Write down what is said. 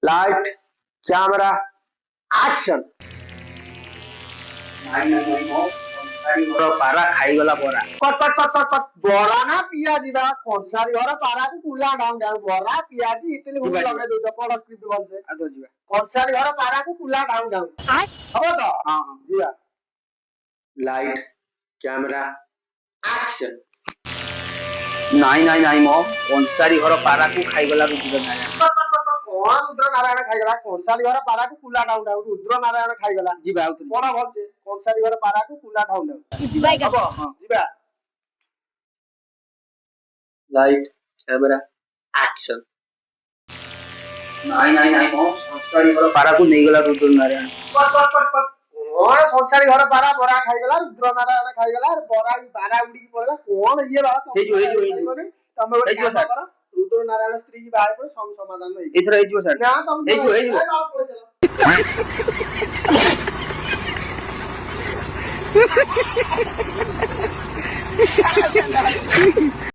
Light camera action. पारा खाईगला बरा cut cut cut cut cut बरा ना पियाजी बा कंसारी घर पारा को कुला डाउन डाउन बरा पियाजी इटली हुन लगे दो पड़ स्क्रिप्ट बन से आ तो जीवा कंसारी घर पारा को कुला डाउन डाउन हबो तो हां जीवा लाइट कैमरा एक्शन। नहीं मो कंसारी घर पारा को खाईगला रुद्र नारायण कौन रुद्र नारायण खाईगला कंसारी घर पारा को कुला डाउन डाउन रुद्र नारायण खाईगला जीवा आउ बड़ा भल से कंसारी घर पारा को कुला डाउन डाउन हबो हां जीवा लाइट कैमरा एक्शन। नहीं मो कंसारी घर पारा को नहीं गला Rudra Narayan cut cut cut cut कौन संसारी घर पारा बरा खाईगला रुद्र नारायण खाईगला बरा पारा उड़ी की पड़ला कौन ये बा हे जो तमे हे जो सर रुद्र नारायण स्त्री की बारे पर सम समाधान होई इधर हे जो सर ना तुम हे जो चलो